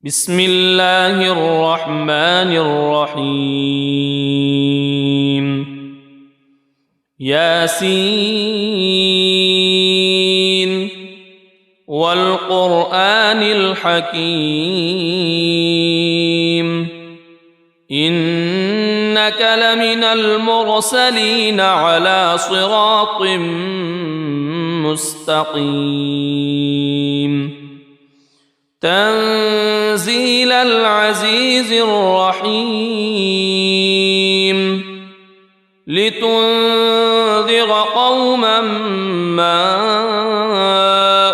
بسم الله الرحمن الرحيم ياسين والقرآن الحكيم إنك لمن المرسلين على صراط مستقيم تنزيل العزيز الرحيم لتنذر قوما ما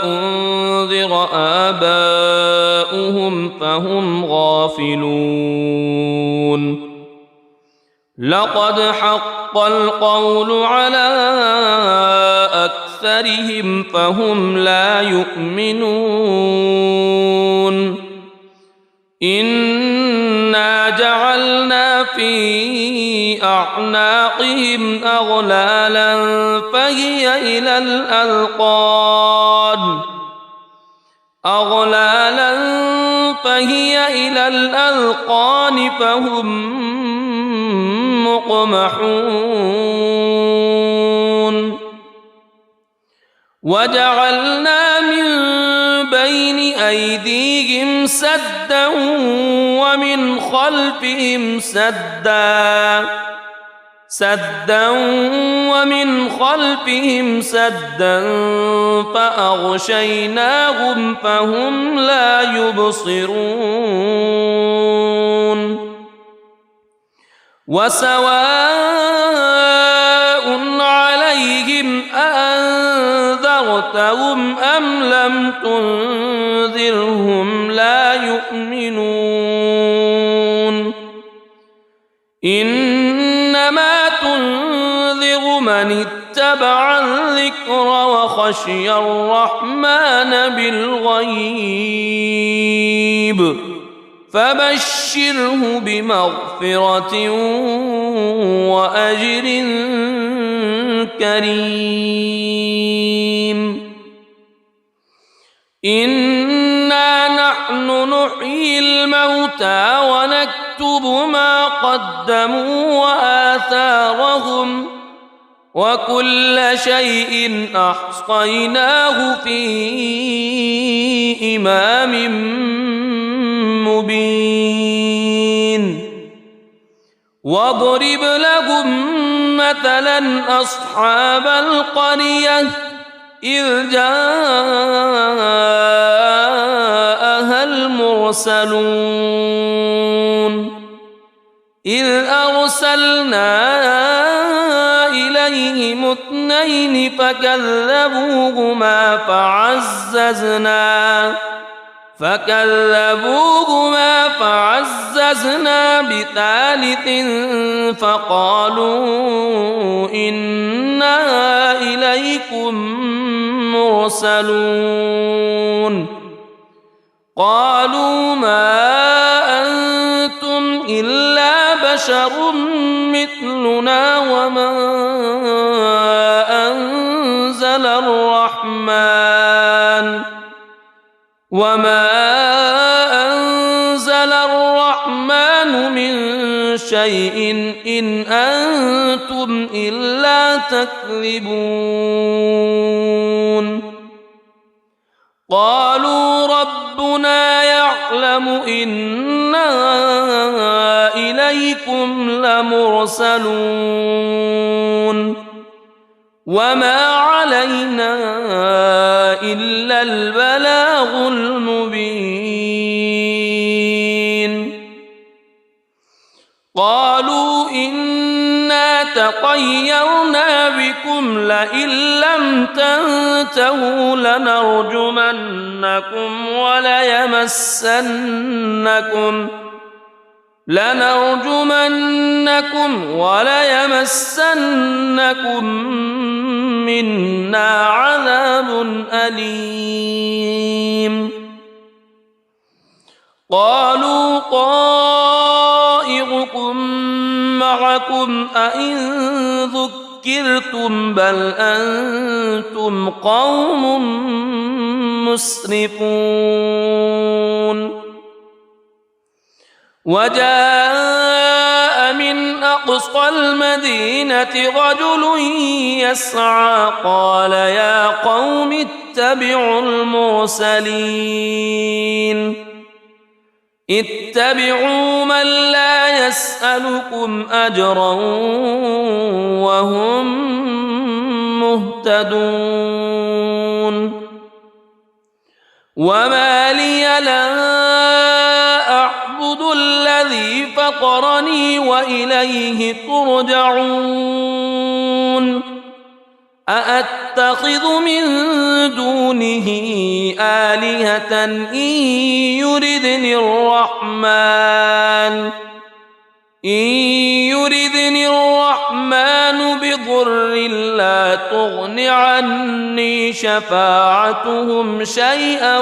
أنذر آباؤهم فهم غافلون لقد حق القول على أكثرهم فهم لا يؤمنون إنا جعلنا في أعناقهم أغلالا فهي إلى الأذقان فهم مقمحون وجعلنا من بين أيديهم سدا ومن خلفهم سدا فأغشيناهم فهم لا يبصرون وسواء عليهم أأنذرتهم أم لم تنذرهم لا يؤمنون إنما تنذر من اتبع الذكر وخشي الرحمن بالغيب فبشره بمغفرة وأجر كريم إنا نحن نحيي الموتى ونكتب ما قدموا وآثارهم وكل شيء أحصيناه في إمام مبين واضرب لهم مثلا أصحاب القرية إذ جاءها المرسلون إذ أرسلنا إليهم اثنين فكذبوهما فعززنا بثالث فقالوا إنا إليكم مرسلون قالوا ما أنتم إلا بشر مثلنا وما أنزل الرحمن من شيء إن أنتم إلا تكذبون قالوا ربنا يعلم إنا إليكم لمرسلون وما علينا إلا البلاغ المبين قالوا إنا تطيرنا بكم لئن لم تنتهوا لنرجمنكم وليمسنكم منا عذاب أليم قالوا طائركم معكم أئن ذكرتم بل أنتم قوم مسرفون وجاء من أقصى المدينة رجل يسعى قال يا قوم اتبعوا المرسلين اتبعوا من لا يسألكم أجرا وهم مهتدون وما لي لا أعبد الذي فطرني وإليه ترجعون أأتخذ من دونه آلهة إن يردني الرحمن بضر لا تغن عني شفاعتهم شيئا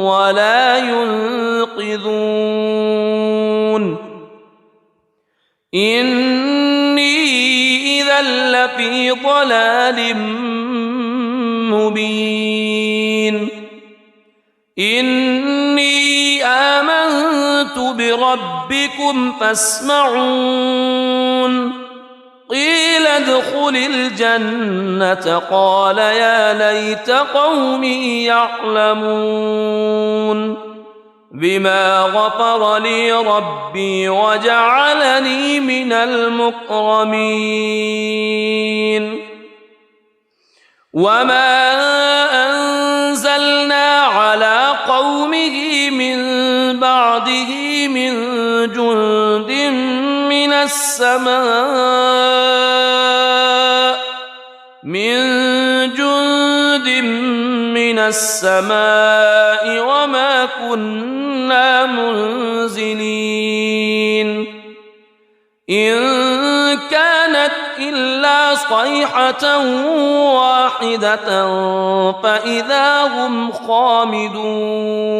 ولا ينقذون إني إذا لفي ضلال مبين إني آمنت بربكم فاسمعون قيل ادخل الجنة قال يا ليت قومي يعلمون بما غفر لي ربي وجعلني من المكرمين وما أنزلنا على قومه من بعده من جند من السماء وما كنا منزلين إن كانت إلا صيحة واحدة فإذا هم خامدون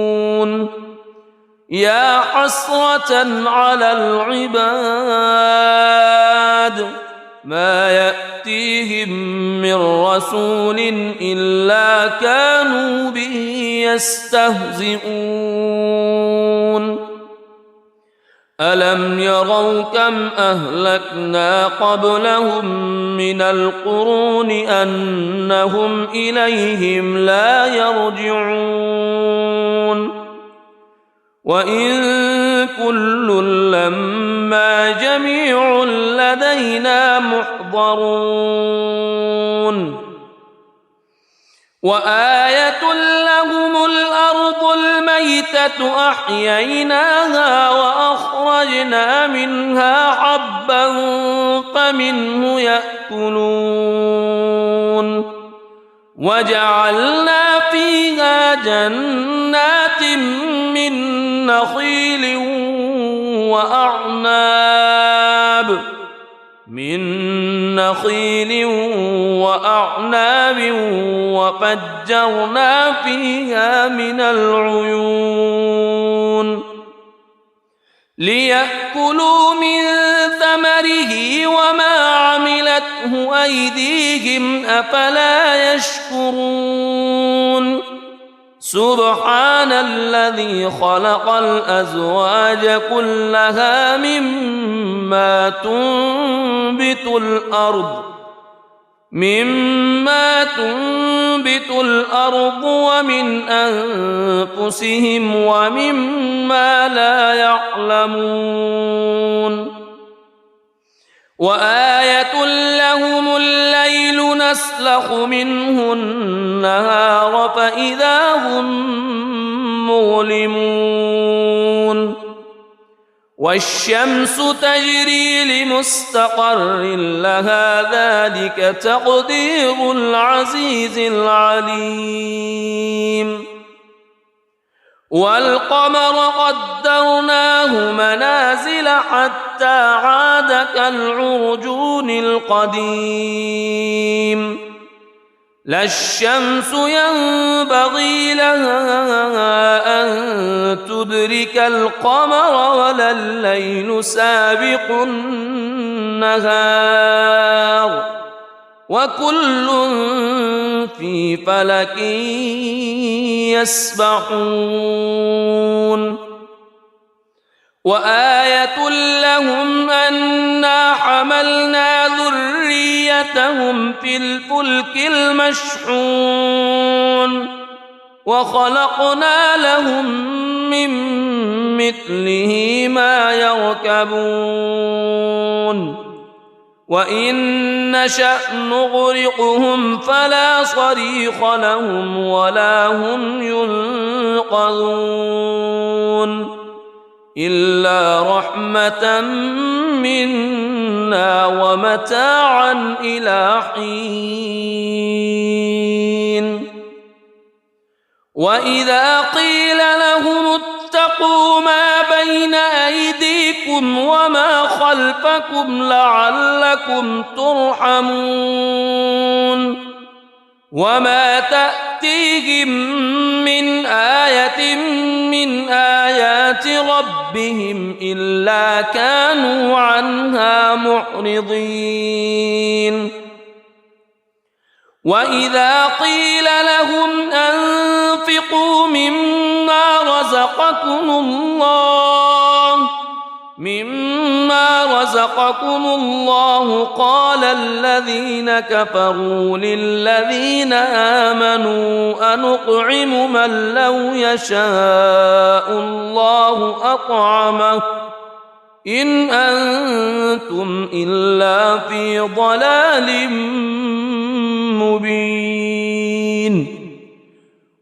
يا حسرة على العباد ما يأتيهم من رسول إلا كانوا به يستهزئون ألم يروا كم أهلكنا قبلهم من القرون أنهم إليهم لا يرجعون وإن كل لما جميع لدينا محضرون وآية لهم الأرض الميتة أحييناها وأخرجنا منها حبا فمنه يأكلون وجعلنا فيها جنات من نخيل وأعناب وفجرنا فيها من العيون ليأكلوا من ثمره وما عملته أيديهم أفلا يشكرون سبحان الذي خلق الأزواج كلها مما تنبت الأرض ومن أنفسهم ومما لا يعلمون وآية لهم الليل نسلخ منه النهار فإذا هم مظلمون والشمس تجري لمستقر لها ذلك تقدير العزيز العليم والقمر قدرناه منازل حتى عاد كالعرجون القديم لا الشمس ينبغي لها أن تدرك القمر ولا الليل سابق النهار وكل في فلك يسبحون وآية لهم أنا حملنا ذريتهم في الفلك المشحون وخلقنا لهم من مثله ما يركبون وإن نشأ نغرقهم فلا صريخ لهم ولا هم ينقذون إلا رحمة منا ومتاعا إلى حين وإذا قيل لهم اتقوا ما بين أيديكم وما خلفكم لعلكم ترحمون وما تأتيهم من آية من آيات ربهم إلا كانوا عنها معرضين وإذا قيل لهم أنفقوا مما رزقكم الله قال الذين كفروا للذين آمنوا أنطعم من لو يشاء الله أطعمه إن أنتم إلا في ضلال مبين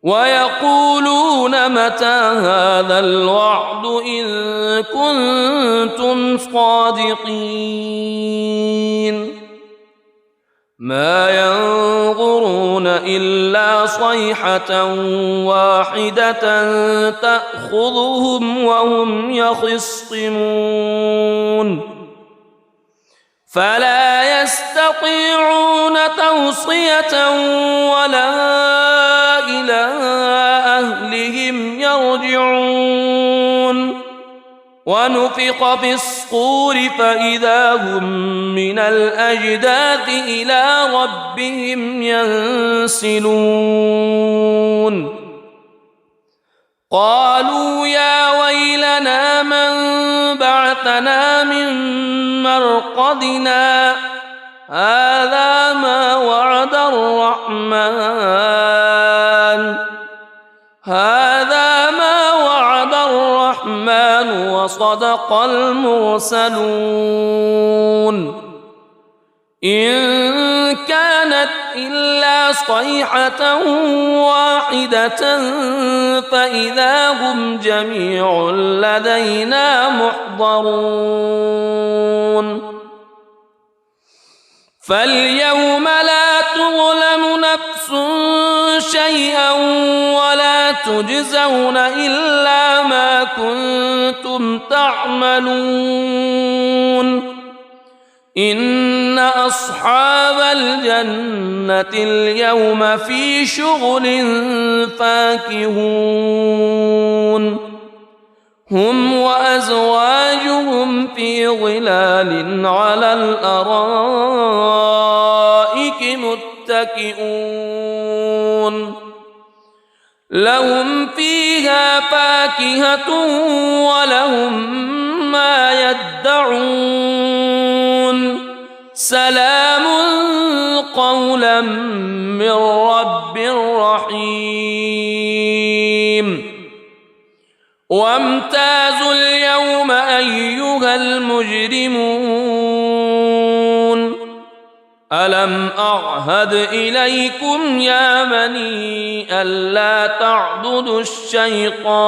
ويقولون متى هذا الوعد إن كنتم صادقين ما ينظرون إلا صيحة واحدة تأخذهم وهم يخصمون فلا يستطيعون توصية ولا إلى أهلهم يرجعون ونفخ في الصور فإذا هم من الأجداث إلى ربهم ينسلون قالوا يا ويلنا من بعثنا من مرقدنا هذا ما وعد الرحمن وصدق المرسلون إن كانت إلا صيحة واحدة فإذا هم جميع لدينا محضرون فاليوم لا تظلم نفس شيئا ولا تجزون إلا ما كنتم تعملون إن أصحاب الجنة اليوم في شغل فاكهون هم وأزواجهم في ظلال على الأرائك متكئون لهم فيها فاكهة ولهم ما يدعون سلام قولا من رب رحيم وامتازوا اليوم أيها المجرمون ألم أعهد إليكم يا بني ألا تعبدوا الشيطان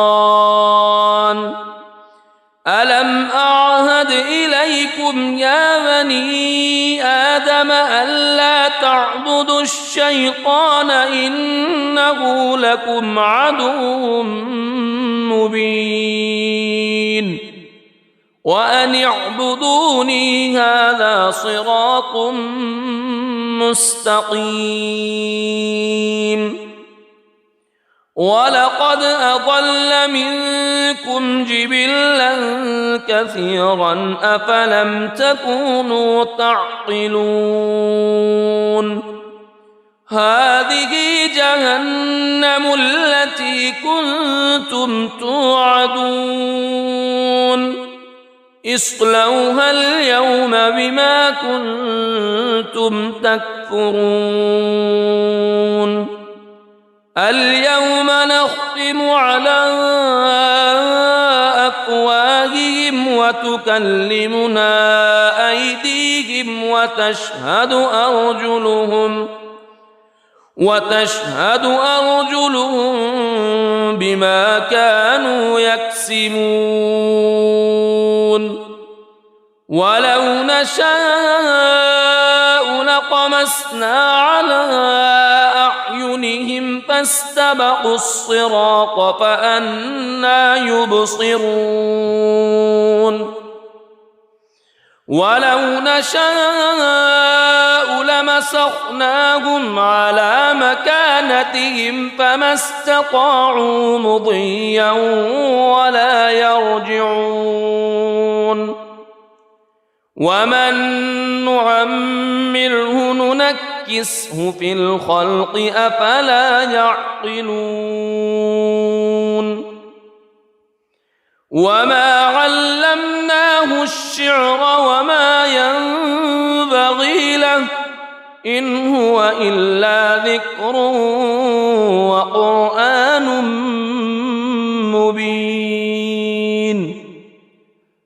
ألم أعهد إليكم يا بني آدم ألا تعبدوا الشيطان إنه لكم عدو مبين وأن اعبدوني هذا صراط مستقيم ولقد أضل منكم جبلا كثيرا أفلم تكونوا تعقلون هذه جهنم التي كنتم توعدون اصلوها اليوم بما كنتم تكفرون اليوم نختم على أفواههم وتكلمنا أيديهم وتشهد أرجلهم بما كانوا يكسبون ولو نشاء لطمسنا على أعينهم فاستبقوا الصراط فأنى يبصرون ولو نشاء لمسخناهم على مكانتهم فما استطاعوا مضيا ولا يرجعون ومن نعمره ننكسه في الخلق أفلا يعقلون وما علمناه الشعر وما ينبغي له إن هو إلا ذكر وقرآن مبين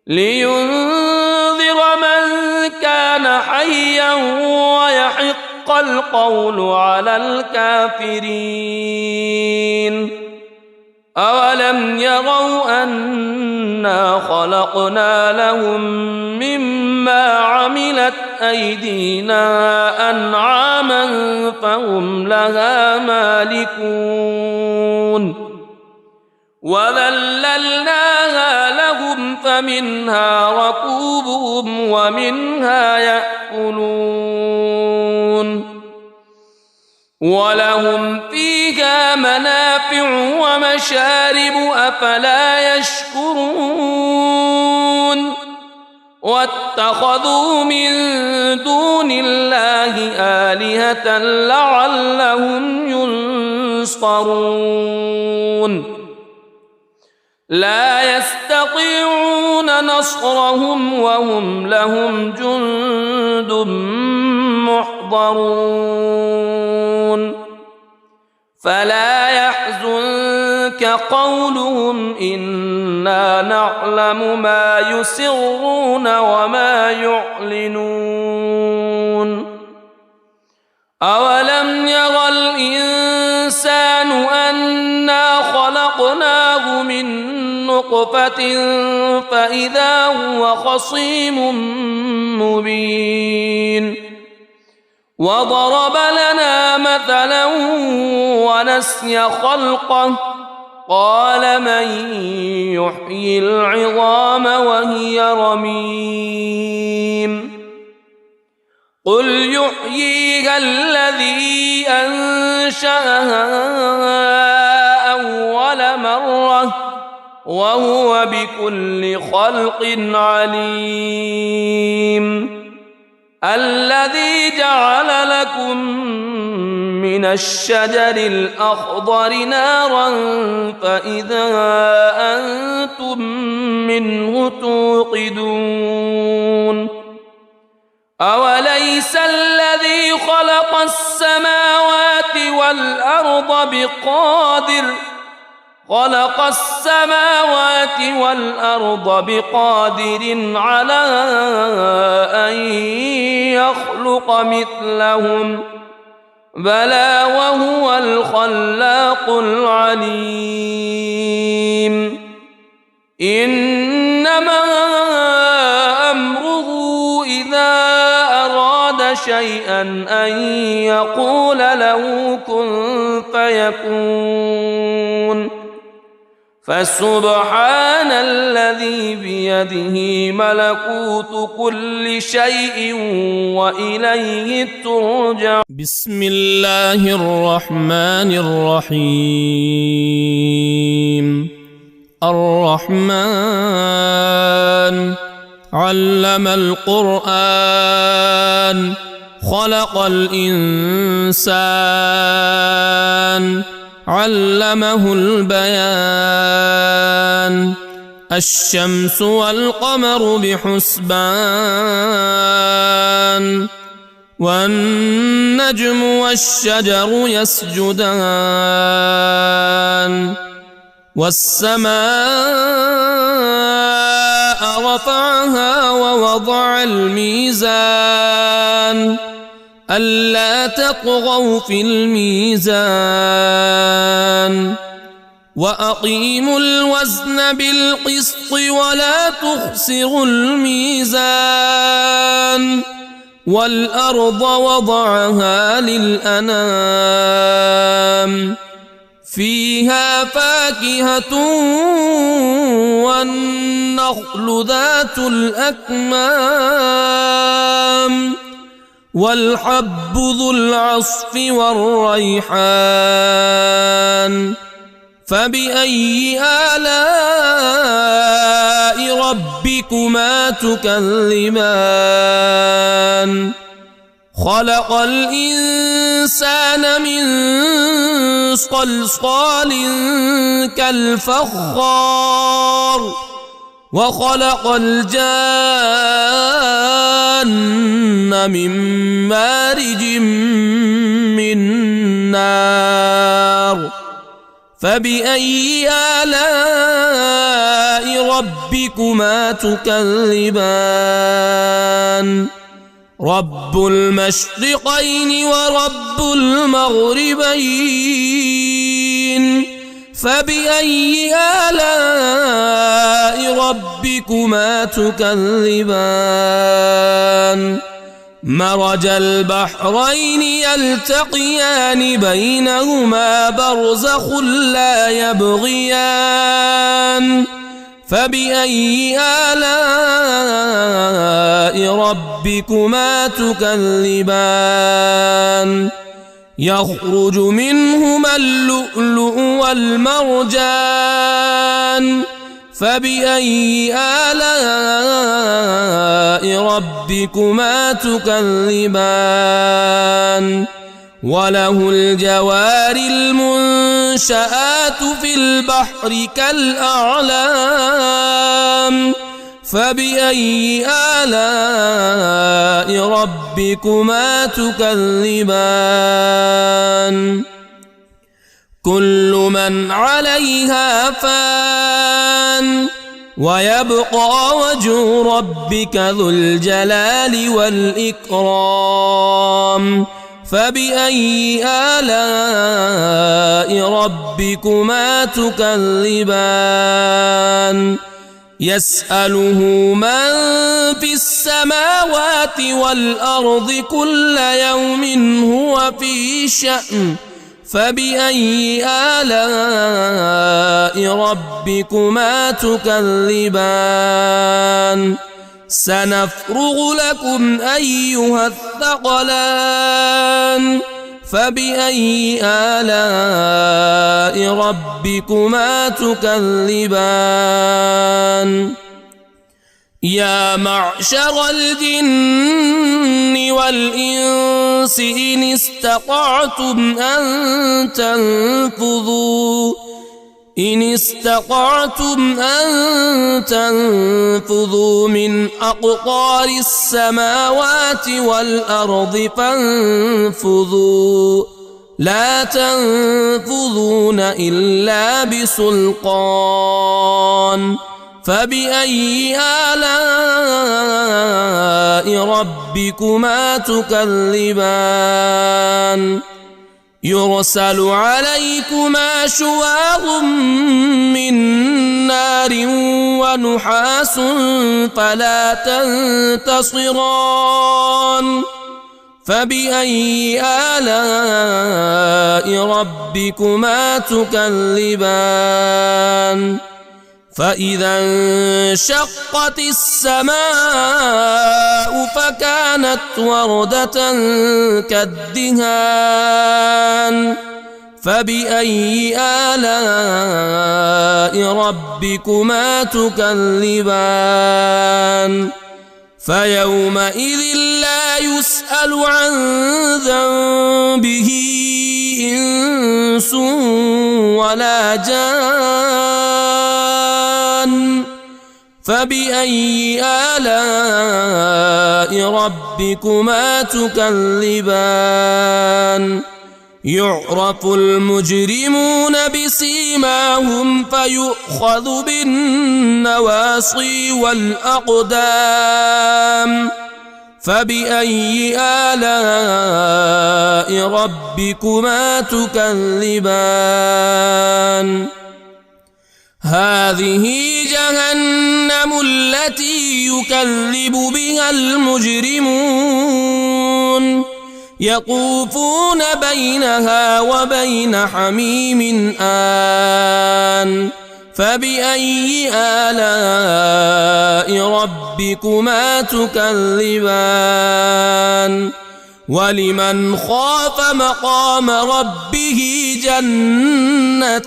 لينذر من كان حيا ويحق القول على الكافرين أولم يروا أنا خلقنا لهم مما عملت أيدينا أنعاما فهم لها مالكون وذللناها لهم فمنها ركوبهم ومنها يأكلون ولهم فيها منافع ومشارب أفلا يشكرون واتخذوا من دون الله آلهة لعلهم ينصرون لا يستطيعون نصرهم وهم لهم جند محضرون فلا يحزنك قولهم إنا نعلم ما يسرون وما يعلنون أولم ير الإنسان أنا خلقناه من نطفة فإذا هو خصيم مبين وضرب لنا مثلا ونسي خلقه قال من يحيي العظام وهي رميم قل يحييها الذي أنشأها أول مرة وهو بكل خلق عليم الذي جعل لكم من الشجر الأخضر نارا فإذا أنتم منه توقدون أوليس الذي خلق السماوات والأرض بقادر على أن يخلق مثلهم بلى وهو الخلاق العليم إنما أمره إذا أراد شيئا أن يقول له كن فيكون فسبحان الذي بيده ملكوت كل شيء وإليه ترجع. بسم الله الرحمن الرحيم. الرحمن علم القرآن خلق الإنسان علمه البيان الشمس والقمر بحسبان والنجم والشجر يسجدان والسماء رفعها ووضع الميزان ألا تطغوا في الميزان وأقيموا الوزن بالقسط ولا تخسروا الميزان والأرض وضعها للأنام فيها فاكهة والنخل ذات الأكمام والحب ذو العصف والريحان فبأي آلاء ربكما تكذبان خلق الإنسان من صلصال كالفخار وخلق الجان من مارج من نار فبأي آلاء ربكما تكذبان رب المشرقين ورب المغربين فبأي آلاء ربكما تكذبان مرج البحرين يلتقيان بينهما برزخ لا يبغيان فبأي آلاء ربكما تكذبان يخرج منهما اللؤلؤ والمرجان فبأي آلاء ربكما تكذبان وله الجوار المنشآت في البحر كالأعلام فبأي آلاء ربكما تكذبان كل من عليها فان ويبقى وجه ربك ذو الجلال والإكرام فبأي آلاء ربكما تكذبان يسأله من في السماوات والأرض كل يوم هو في شأن فبأي آلاء ربكما تكذبان سنفرغ لكم أيها الثقلان فبأي آلاء ربكما تكذبان يا معشر الجن والإنس إن استطعتم أن تنفذوا من أقطار السماوات والأرض فانفذوا لا تنفذون إلا بسلطان فبأي آلاء ربكما تكذبان يرسل عليكما شواظ من نار ونحاس فلا تنتصران فبأي آلاء ربكما تكذبان فإذا انشقت السماء فكانت وردة كالدهان فبأي آلاء ربكما تكذبان فيومئذ لا يسأل عن ذنبه إنس ولا جان فبأي آلاء ربكما تكذبان يعرف المجرمون بسيماهم فيؤخذ بالنواصي والأقدام فبأي آلاء ربكما تكذبان هذه جهنم التي يكذب بها المجرمون يطوفون بينها وبين حميم آن فبأي آلاء ربكما تكذبان ولمن خاف مقام ربه جنتان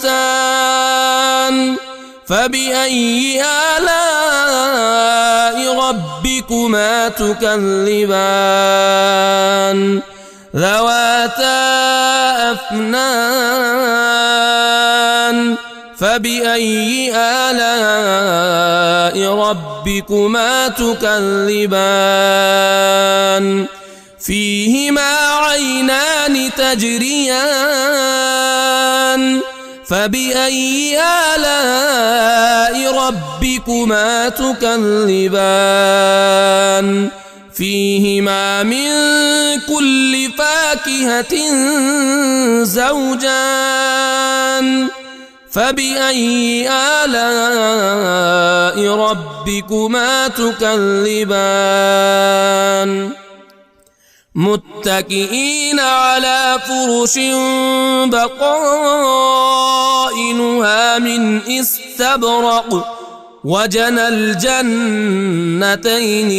فبأي آلاء ربكما تكذبان ذواتا أفنان فبأي آلاء ربكما تكذبان فيهما عينان تجريان فبأي آلاء ربكما تكذبان فيهما من كل فاكهة زوجان فبأي آلاء ربكما تكذبان متكئين على فرش بطائنها من استبرق وجنى الجنتين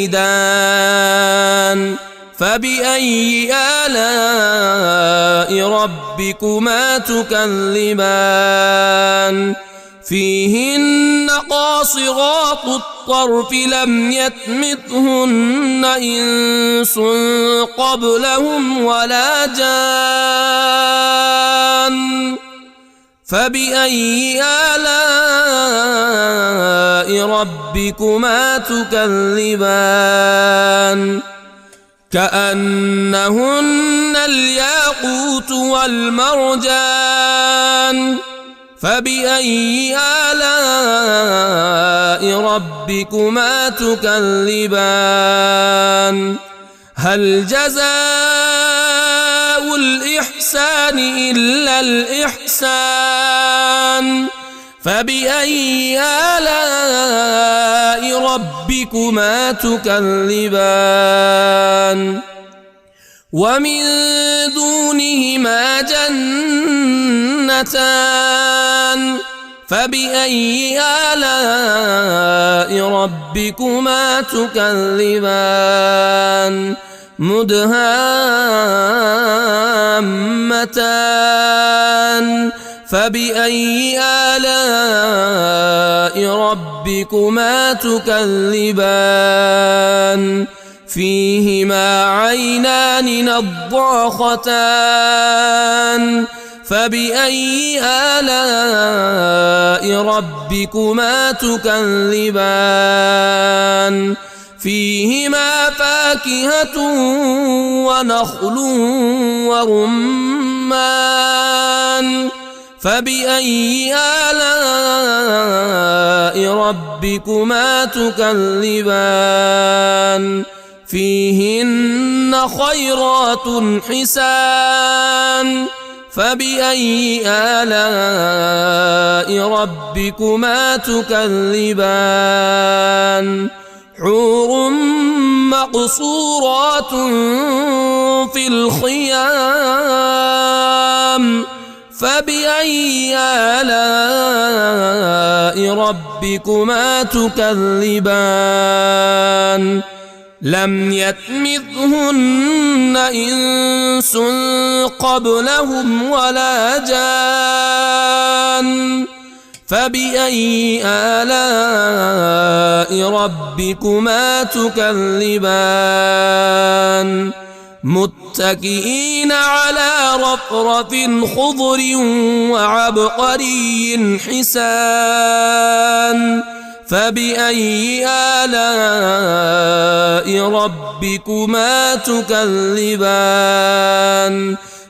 دان فبأي آلاء ربكما تكذبان فيهن قاصرات الطرف لم يطمثهن إنس قبلهم ولا جان فبأي آلاء ربكما تكذبان كأنهن الياقوت والمرجان فبأي آلاء ربكما تكذبان هل جزاء الإحسان إلا الإحسان فبأي آلاء ربكما تكذبان ومن دونهما جنتان فبأي آلاء ربكما تكذبان مدهامتان فبأي آلاء ربكما تكذبان فيهما عينان نضاختان فبأي آلاء ربكما تكذبان فيهما فاكهة ونخل ورمان فبأي آلاء ربكما تكذبان فيهن خيرات حسان فبأي آلاء ربكما تكذبان حور مقصورات في الخيام فبأي آلاء ربكما تكذبان لم يطمثهن إنس قبلهم ولا جان فبأي آلاء ربكما تكذبان متكئين على رفرف خضر وعبقري حسان فبأي آلاء ربكما تكذبان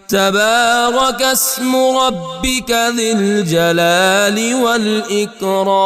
تبارك اسم ربك ذي الجلال والإكرام